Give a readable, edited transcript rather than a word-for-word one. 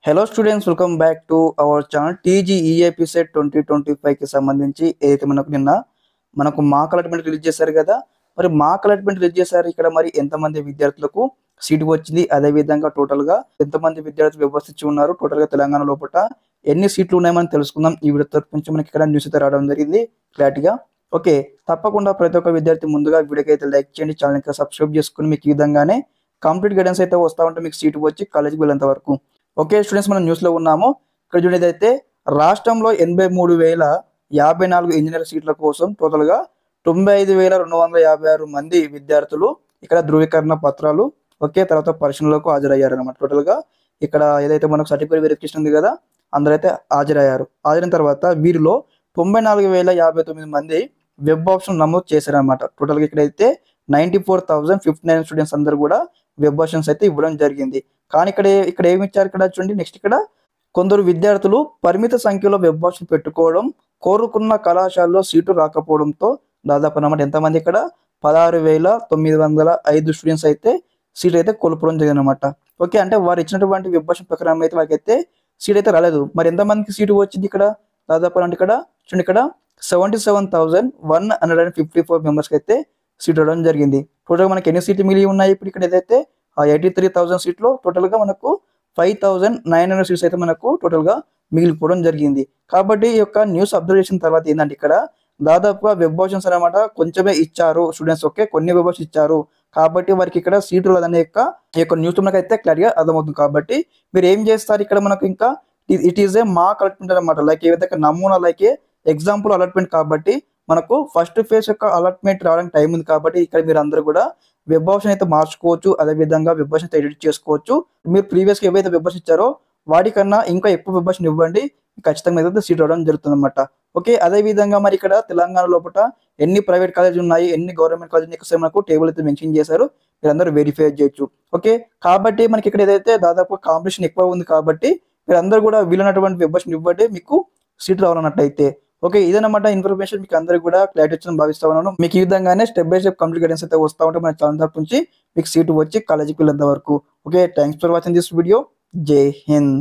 Hello students, welcome back to our channel. TGEAP CET 2025కి సంబంధించి ఏదైతే మనకు మాక్ అలాట్మెంట్ రిలీజ్ చేశారు కదా. మరి మాక్ అలాట్మెంట్ రిలీజ్ చేశారు, ఇక్కడ మరి ఎంతమంది విద్యార్థులకు సీటు వచ్చింది, అదేవిధంగా టోటల్గా ఎంతమంది విద్యార్థులు వ్యవస్థించి ఉన్నారు, టోటల్గా తెలంగాణ లోపల ఎన్ని సీట్లు ఉన్నాయని తెలుసుకుందాం. ఈ వీడియో తరపు నుంచి మనకి ఇక్కడ న్యూస్ అయితే రావడం జరిగింది క్లారిటీగా. ఓకే, తప్పకుండా ప్రతి ఒక్క విద్యార్థి ముందుగా వీడియోకి అయితే లైక్ చేయండి, ఛానల్కి సబ్స్క్రైబ్ చేసుకుని మీకు ఈ విధంగానే కంప్లీట్ గైడెన్స్ అయితే వస్తూ ఉంటే మీకు సీటు వచ్చి కాలేజీకి వెళ్ళేంత వరకు. ఓకే స్టూడెంట్స్, మనం న్యూస్లో ఉన్నాము. ఇక్కడ చూడేది అయితే రాష్ట్రంలో 83,054 ఇంజనీర్ సీట్ల కోసం టోటల్గా 95,256 మంది విద్యార్థులు ఇక్కడ ధృవీకరణ పత్రాలు తర్వాత పరిశీలనలకు హాజరయ్యారు అనమాట. టోటల్గా ఇక్కడ ఏదైతే మనకు సర్టిఫికేట్ వెరిఫికేషన్ ఉంది కదా, అందరూ అయితే హాజరయ్యారు. హాజరైన తర్వాత వీరిలో 94,059 మంది వెబ్ ఆప్షన్ నమోదు చేశారనమాట. టోటల్గా ఇక్కడైతే 94,059 స్టూడెంట్స్ అందరూ కూడా వెబ్ ఆప్షన్స్ అయితే ఇవ్వడం జరిగింది. కానీ ఇక్కడ ఏమి ఇచ్చారు, ఇక్కడ చూడండి. నెక్స్ట్ ఇక్కడ కొందరు విద్యార్థులు పరిమిత సంఖ్యలో వెబ్ ఆప్షన్ పెట్టుకోవడం, కోరుకున్న కళాశాలలో సీటు రాకపోవడంతో దాదాపు అన్నమాట ఎంతమంది ఇక్కడ 16,905 స్టూడెంట్స్ అయితే సీట్ అయితే కోల్పోవడం జరిగింది అనమాట. ఓకే, అంటే వారు ఇచ్చినటువంటి వెబ్ ఆప్షన్ ప్రకారం అయితే వారికి అయితే సీట్ అయితే రాలేదు. మరి ఎంతమందికి సీటు వచ్చింది ఇక్కడ దాదాపు అంటే ఇక్కడ చూడండి, ఇక్కడ 77,154 మెంబర్స్కి అయితే సీట్ రావడం జరిగింది. టోటల్గా మనకి ఎన్ని సీట్లు మిగిలి ఉన్నాయి ఇప్పుడు ఇక్కడ ఏదైతే 83,000 సీట్లో టోటల్గా మనకు 5,900 సీట్స్ అయితే మనకు టోటల్గా మిగిలిపోవడం జరిగింది. కాబట్టి ఈ యొక్క న్యూస్ అబ్జర్వ్ చేసిన తర్వాత ఏంటంటే ఇక్కడ దాదాపుగా వెబ్ ఆప్షన్స్ అనమాట కొంచెమే ఇచ్చారు స్టూడెంట్స్. ఓకే, కొన్ని వెబ్ ఆప్షన్స్ ఇచ్చారు కాబట్టి వారికి ఇక్కడ సీట్లు అనే యొక్క న్యూస్ మనకైతే క్లియర్గా అర్థమవుతుంది. కాబట్టి మీరు ఏం చేస్తారు ఇక్కడ మనకు ఇంకా it is a mock allotment అనమాట. లైక్ ఏ విధంగా నమూనా, లైక్ ఏ ఎగ్జాంపుల్ అలాట్మెంట్. కాబట్టి మనకు ఫస్ట్ ఫేజ్ యొక్క అలాట్మెంట్ రావడానికి టైం ఉంది. కాబట్టి ఇక్కడ మీరు అందరూ కూడా వెబ్ ఆప్షన్ అయితే మార్చుకోవచ్చు, అదేవిధంగా వెబ్ ఆప్షన్ అయితే ఎడిట్ చేసుకోవచ్చు. మీరు ప్రీవియస్గా ఏవైతే వెబ్ ఆప్షన్ ఇచ్చారో వాటికన్నా ఇంకా ఎక్కువ వెబ్ ఆప్షన్ ఇవ్వండి, ఖచ్చితంగా అయితే సీట్ రావడం జరుగుతుంది అనమాట. ఓకే, అదేవిధంగా మరి ఇక్కడ తెలంగాణ లోపల ఎన్ని ప్రైవేట్ కాలేజీలు ఉన్నాయి, ఎన్ని గవర్నమెంట్ కాలేజీ మనకు టేబుల్ అయితే మెన్షన్ చేశారు, మీరందరూ వెరిఫై చేయొచ్చు. ఓకే, కాబట్టి మనకి ఇక్కడ ఏదైతే దాదాపు కాంపిటీషన్ ఎక్కువ ఉంది కాబట్టి మీరందరూ కూడా వీలైనటువంటి వెబ్ ఆప్షన్ ఇవ్వండి, మీకు సీట్ రావాలన్నట్టయితే. ఓకే, ఇదన్నమాట ఇన్ఫర్మేషన్. మీకు అందరికీ కూడా క్లారిటీ వచ్చిందని భావిస్తా ఉన్నాను. మీకు ఈ విధంగానే step by step complete guidance అయితే వస్తూ ఉంటే మన ఛానల్ తరపు నుంచి మీకు సీటు వచ్చి కాలేజీకి వెళ్ళేంత వరకు. Okay, thanks for watching this video. జై హింద్.